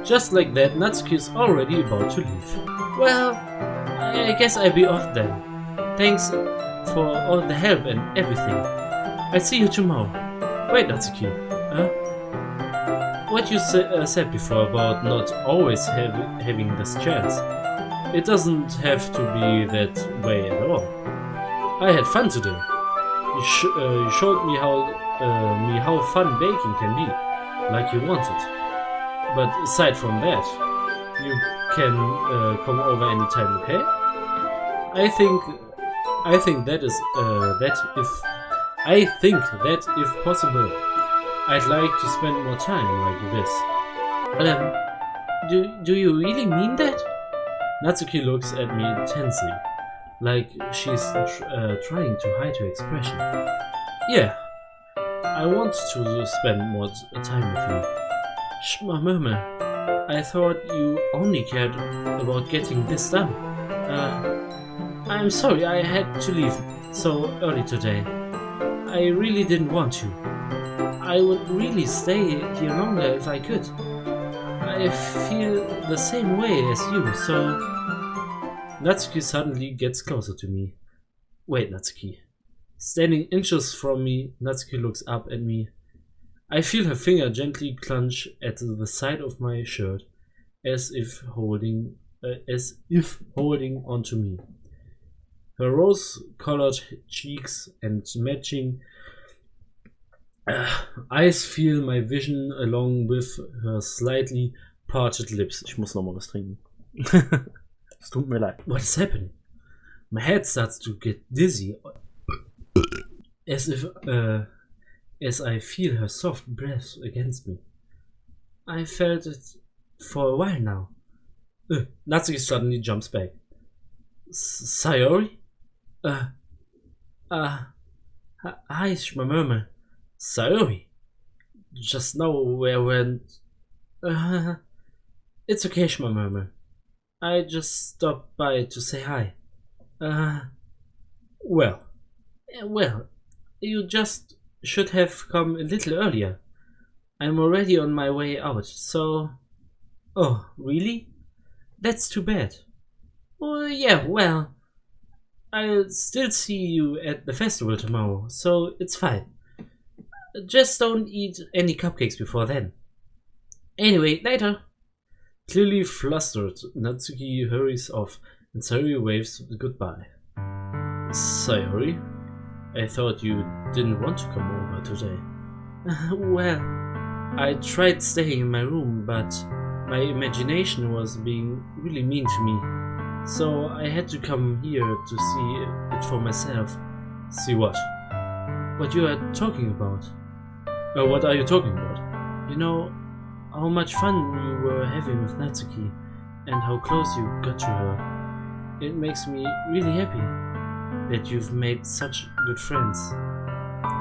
Just like that, Natsuki is already about to leave. Well, I guess I'll be off then. Thanks for all the help and everything. I'll see you tomorrow. Wait, Natsuki. What you said before about not always having this chance. It doesn't have to be that way at all. I had fun today. You showed me how fun baking can be, like you wanted. But aside from that, you can come over anytime, okay? I think that if possible, I'd like to spend more time like this. Do you really mean that? Natsuki looks at me tensely, like she's trying to hide her expression. Yeah, I want to spend more time with you. Murmur, I thought you only cared about getting this done. I'm sorry I had to leave so early today. I really didn't want to. I would really stay here longer if I could. I feel the same way as you, so... Natsuki suddenly gets closer to me. Wait, Natsuki. Standing inches from me, Natsuki looks up at me. I feel her finger gently clench at the side of my shirt, as if holding onto me. Her rose-colored cheeks and matching eyes fill my vision along with her slightly parted lips. Ich muss noch mal was trinken. Es tut mir leid. What is happening? My head starts to get dizzy, as I feel her soft breath against me. I felt it for a while now. Natsuki suddenly jumps back. Sayori? Hi, Shmamurma. Sayori? Just now where went... It's okay, Shmamurma. I just stopped by to say hi. Well, you just should have come a little earlier. I'm already on my way out, so... Oh, really? That's too bad. Oh, yeah, well... I'll still see you at the festival tomorrow, so it's fine. Just don't eat any cupcakes before then. Anyway, later. Clearly flustered, Natsuki hurries off and Sayori waves goodbye. Sayori? I thought you didn't want to come over today. Well, I tried staying in my room, but my imagination was being really mean to me. So I had to come here to see it for myself. See what? What you are talking about? What are you talking about? You know how much fun you were having with Natsuki and how close you got to her. It makes me really happy that you've made such good friends.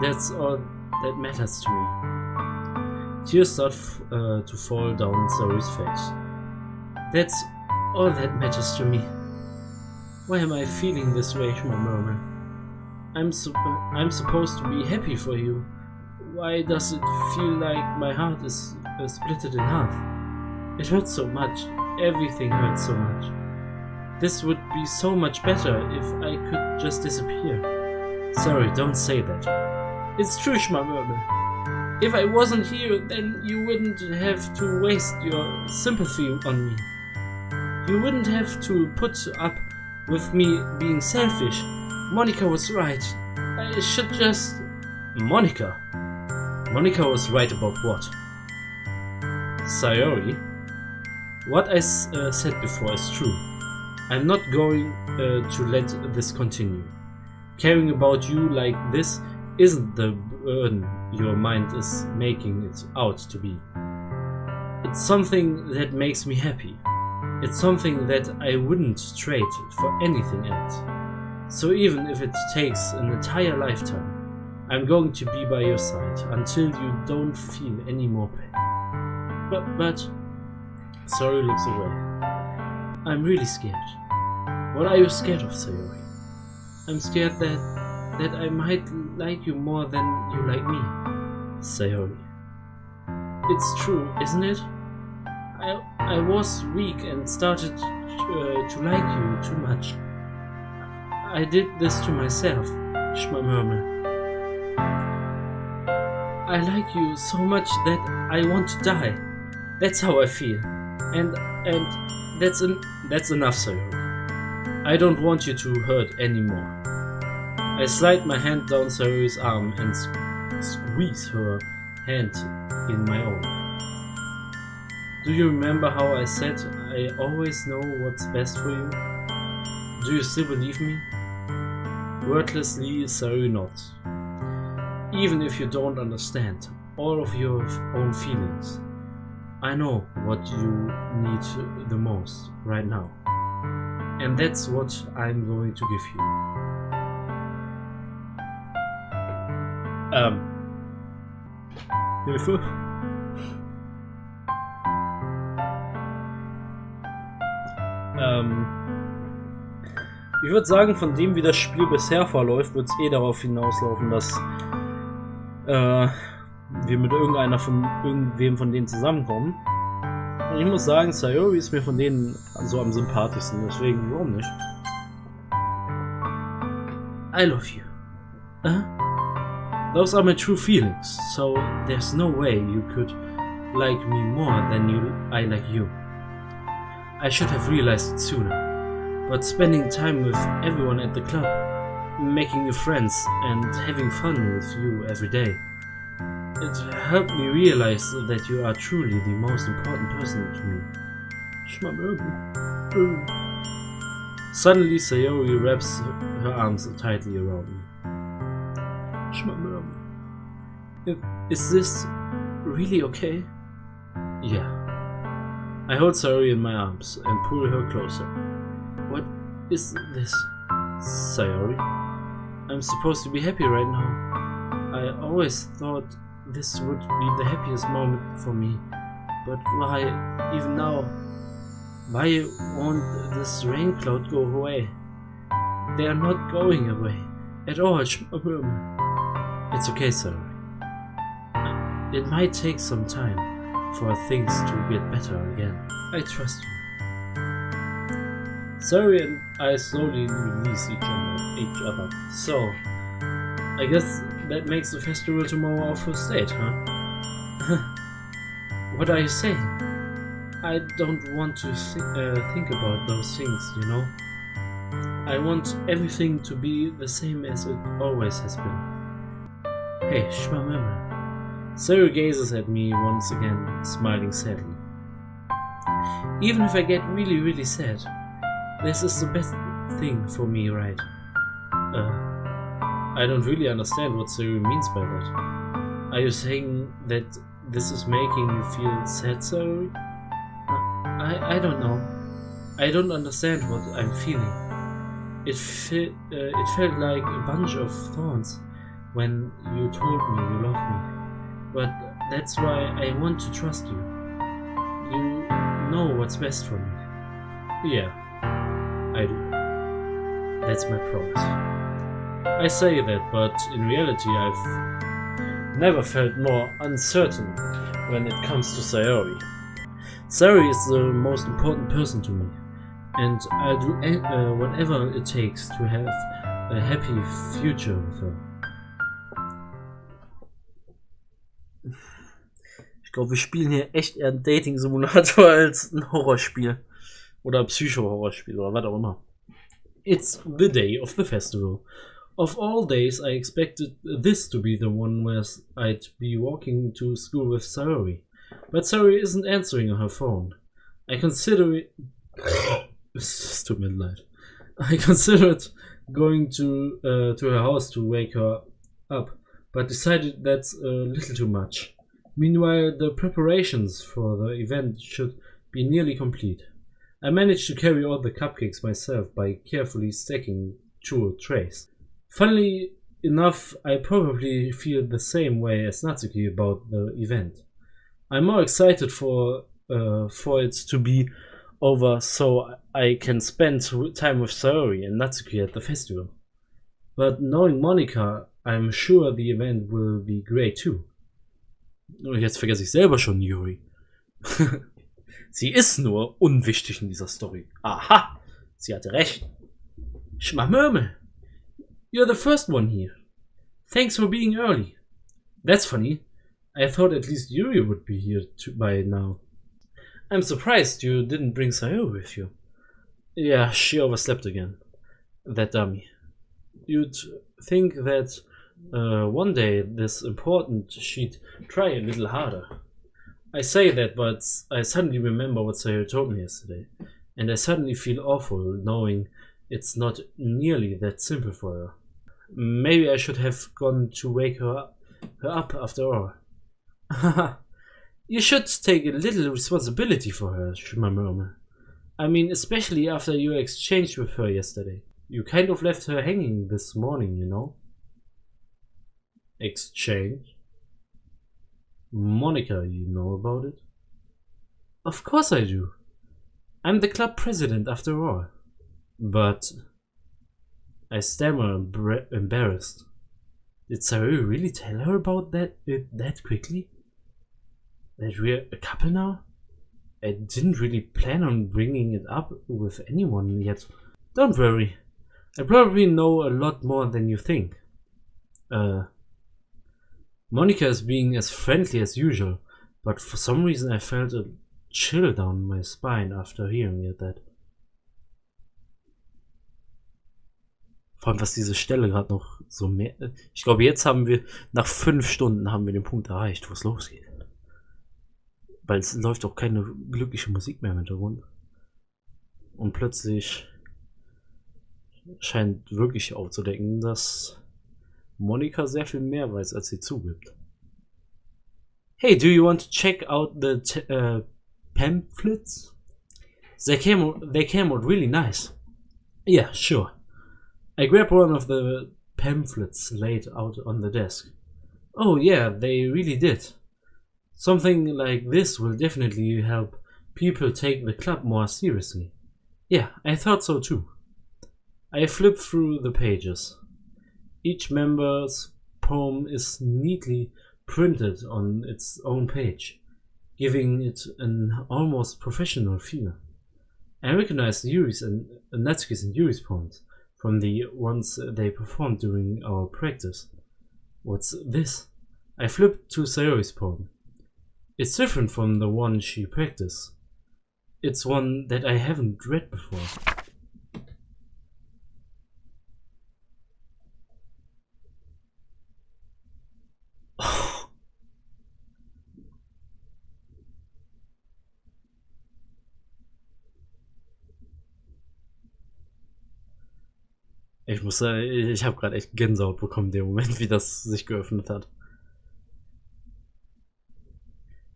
That's all that matters to me. Tears start to fall down Sayori's face. That's all that matters to me. Why am I feeling this way, Shmamurma? I'm supposed to be happy for you. Why does it feel like my heart is split in half? It hurts so much. Everything hurts so much. This would be so much better if I could just disappear. Sorry, don't say that. It's true, Shmamurma. If I wasn't here, then you wouldn't have to waste your sympathy on me. You wouldn't have to put up with me being selfish. Monica was right. I should just... Monica? Monica was right about what? Sayori? What I said before is true. I'm not going to let this continue. Caring about you like this isn't the burden your mind is making it out to be. It's something that makes me happy. It's something that I wouldn't trade for anything else. So even if it takes an entire lifetime, I'm going to be by your side until you don't feel any more pain. But... Sayori looks away. I'm really scared. What are you scared of, Sayori? I'm scared that I might like you more than you like me. Sayori. It's true, isn't it? I was weak and started to like you too much. I did this to myself, Schmammerme. I like you so much that I want to die. That's how I feel. And that's enough, Sayori. I don't want you to hurt anymore. I slide my hand down Sayori's arm and squeeze her hand in my own. Do you remember how I said I always know what's best for you? Do you still believe me? Wordlessly, Sayori nods. Even if you don't understand all of your own feelings, I know what you need the most right now. And that's what I'm going to give you. Hilfe? Ich würde sagen, von dem, wie das Spiel bisher verläuft, wird es eh darauf hinauslaufen, dass wir mit irgendwem von denen zusammenkommen. Und ich muss sagen, Sayori ist mir von denen so am sympathischsten, deswegen warum nicht? I love you. Those are my true feelings, so there's no way you could like me more than I like you. I should have realized it sooner, but spending time with everyone at the club, making new friends and having fun with you every day, it helped me realize that you are truly the most important person to me. Suddenly Sayori wraps her arms tightly around me. Is this really okay? Yeah. I hold Sayori in my arms and pull her closer. What is this, Sayori? I'm supposed to be happy right now. I always thought this would be the happiest moment for me. But why, even now, why won't this rain cloud go away? They are not going away at all. It's okay, Sayori. It might take some time for things to get better again. I trust you. Sayori and I slowly release each other. So, I guess that makes the festival tomorrow our first date, huh? What are you saying? I don't want to think about those things, you know? I want everything to be the same as it always has been. Hey, Schmammerme. Sayori gazes at me once again, smiling sadly. Even if I get really, really sad, this is the best thing for me, right? I don't really understand what Sayori means by that. Are you saying that this is making you feel sad, Sayori? I don't know. I don't understand what I'm feeling. It felt like a bunch of thorns when you told me you loved me. But that's why I want to trust you. You know what's best for me. Yeah, I do. That's my promise. I say that, but in reality I've never felt more uncertain when it comes to Sayori. Sayori is the most important person to me, and I'll do whatever it takes to have a happy future with her. Ich glaube, wir spielen hier echt eher einen Dating-Simulator als ein Horrorspiel. Oder Psycho-Horrorspiel oder was auch immer. It's the day of the festival. Of all days, I expected this to be the one where I'd be walking to school with Sayori. But Sayori isn't answering her phone. I considered going to her house to wake her up, but decided that's a little too much. Meanwhile, the preparations for the event should be nearly complete. I managed to carry all the cupcakes myself by carefully stacking 2 trays. Funnily enough, I probably feel the same way as Natsuki about the event. I'm more excited for it to be over so I can spend time with Sayori and Natsuki at the festival. But knowing Monika, I'm sure the event will be great too. Jetzt vergesse ich selber schon Yuri. Sie ist nur unwichtig in dieser Story. Aha, sie hatte recht. Schmamörmel, you're the first one here. Thanks for being early. That's funny. I thought at least Yuri would be here by now. I'm surprised you didn't bring Sayori with you. Yeah, she overslept again. That dummy. You'd think that one day this important she'd try a little harder. I say that, but I suddenly remember what Sayori told me yesterday, and I suddenly feel awful knowing it's not nearly that simple for her. Maybe I should have gone to wake her up after all. You should take a little responsibility for her, Schmammerme. I mean, especially after your exchange with her yesterday. You kind of left her hanging this morning, you know? Exchange? Monica, you know about it? Of course I do. I'm the club president after all. But... I stammer, embarrassed. Did Sayori really tell her about that quickly? That we're a couple now? I didn't really plan on bringing it up with anyone yet. Don't worry. I probably know a lot more than you think. Monica is being as friendly as usual, but for some reason I felt a chill down my spine after hearing that. Vor allem, was diese Stelle gerade noch so mehr... Ich glaube, jetzt haben wir, nach 5 Stunden haben wir den Punkt erreicht, wo es losgeht. Weil es läuft auch keine glückliche Musik mehr im Hintergrund. Und plötzlich scheint wirklich aufzudecken, dass Monica sehr viel mehr weiß, als sie zugibt. Hey, do you want to check out the pamphlets? They came out really nice. Yeah, sure. I grabbed one of the pamphlets laid out on the desk. Oh yeah, they really did. Something like this will definitely help people take the club more seriously. Yeah, I thought so too. I flipped through the pages. Each member's poem is neatly printed on its own page, giving it an almost professional feel. I recognized Yuri's and Natsuki's and Yuri's poems from the ones they performed during our practice. What's this? I flipped to Sayori's poem. It's different from the one she practiced. It's one that I haven't read before. Ich muss sagen, ich habe gerade echt Gänsehaut bekommen in dem Moment, wie das sich geöffnet hat.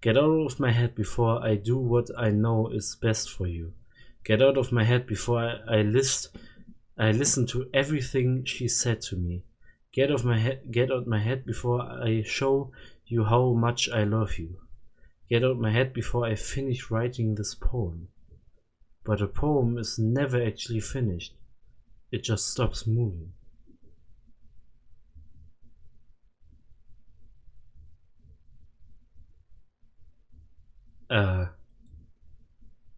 Get out of my head before I do what I know is best for you. Get out of my head before I listen to everything she said to me. Get out my head before I show you how much I love you. Get out my head before I finish writing this poem. But a poem is never actually finished. It just stops moving.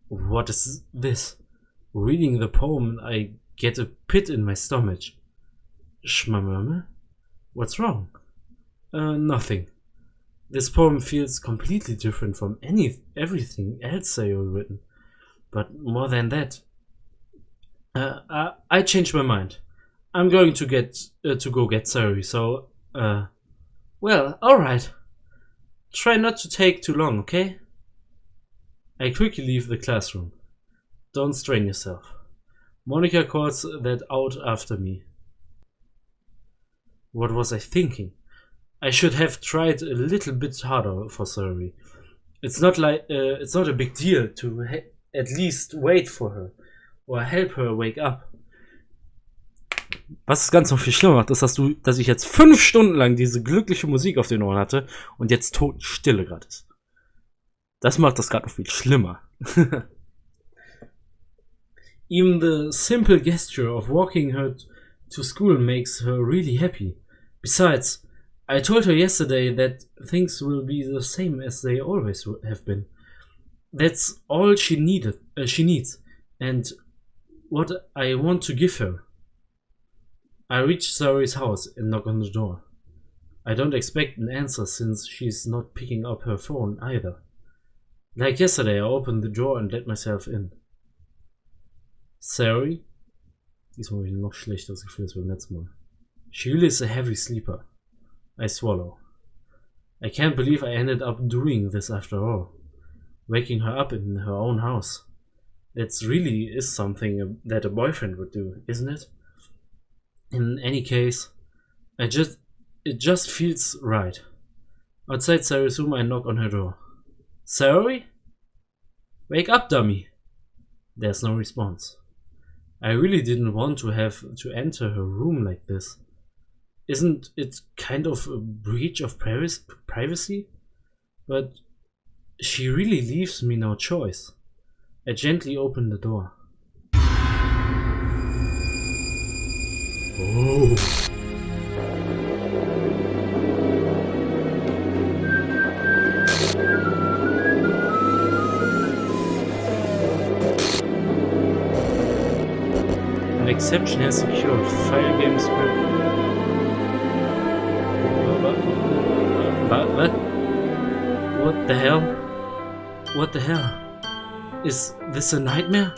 What is this? Reading the poem, I get a pit in my stomach. Schmammerme? What's wrong? Nothing. This poem feels completely different from everything else I've written. But more than that, I changed my mind. I'm going to go get Sayori, so, well, alright. Try not to take too long, okay? I quickly leave the classroom. Don't strain yourself. Monica calls that out after me. What was I thinking? I should have tried a little bit harder for Sayori. It's not a big deal to at least wait for her or help her wake up. Was das Ganze noch viel schlimmer macht, ist, dass ich jetzt 5 Stunden lang diese glückliche Musik auf den Ohren hatte und jetzt Totenstille gerade ist. Das macht das gerade noch viel schlimmer. Even the simple gesture of walking her to school makes her really happy. Besides, I told her yesterday that things will be the same as they always have been. That's all she needs, and what I want to give her. I reach Zoe's house and knock on the door. I don't expect an answer since she's not picking up her phone either. Like yesterday, I opened the door and let myself in. Zoe? Diesmal habe ich ein noch schlechteres Gefühl als beim letzten Mal. She really is a heavy sleeper. I swallow. I can't believe I ended up doing this after all. Waking her up in her own house. That really is something that a boyfriend would do, isn't it? In any case, it just feels right. Outside Sarah's room, I knock on her door. Sarah? Wake up, dummy! There's no response. I really didn't want to have to enter her room like this. Isn't it kind of a breach of privacy? But she really leaves me no choice. I gently open the door. Oh. An exception has secured. File game script. What? What the hell? What the hell? Is this a nightmare?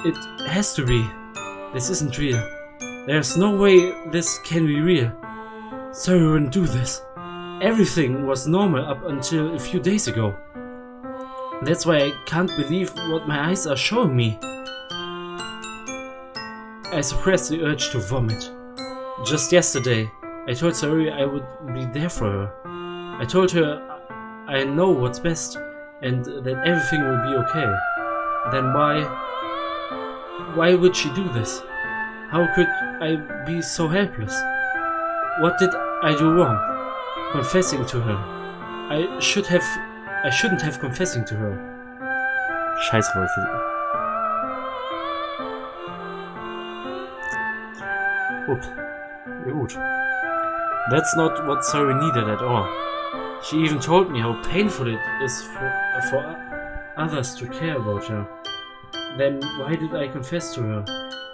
It has to be. This isn't real. There's no way this can be real. Sorry, I wouldn't do this. Everything was normal up until a few days ago. That's why I can't believe what my eyes are showing me. I suppress the urge to vomit. Just yesterday, I told Sari I would be there for her. I told her I know what's best and that everything will be okay. Then why would she do this? How could I be so helpless? What did I do wrong? Confessing to her. I shouldn't have confessing to her. Scheiße, Wolfe. Oops. Gut. That's not what Sari needed at all. She even told me how painful it is for others to care about her. Then why did I confess to her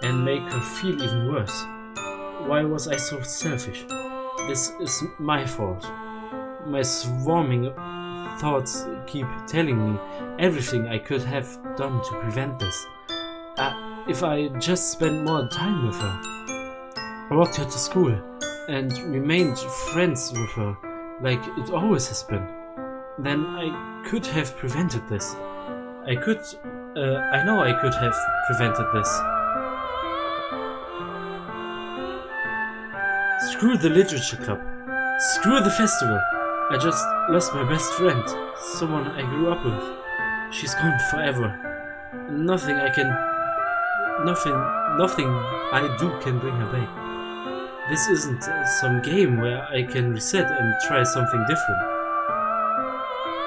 and make her feel even worse? Why was I so selfish? This is my fault. My swarming thoughts keep telling me everything I could have done to prevent this. If I just spent more time with her. I walked her to school and remained friends with her like it always has been. Then I could have prevented this. I know I could have prevented this. Screw the literature club. Screw the festival. I just lost my best friend, someone I grew up with. She's gone forever. Nothing I do can bring her back. This isn't some game where I can reset and try something different.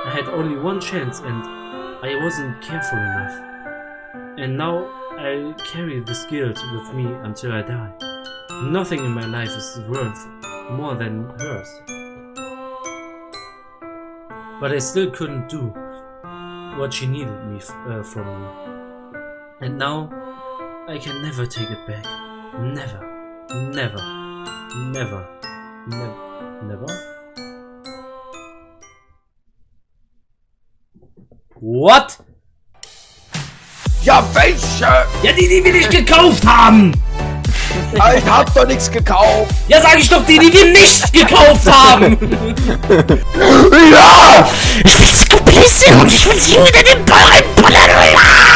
I had only one chance and I wasn't careful enough. And now I'll carry this guilt with me until I die. Nothing in my life is worth more than hers. But I still couldn't do what she needed me from me. And now I can never take it back. Never. Never. Never. Never. What? Ja, welche? Ja, die wir nicht gekauft haben! Ich hab doch nichts gekauft! Ja, sag ich doch, die wir nicht gekauft haben! Ja! Ich will Scoop und ich will sie wieder den Ball reinballern!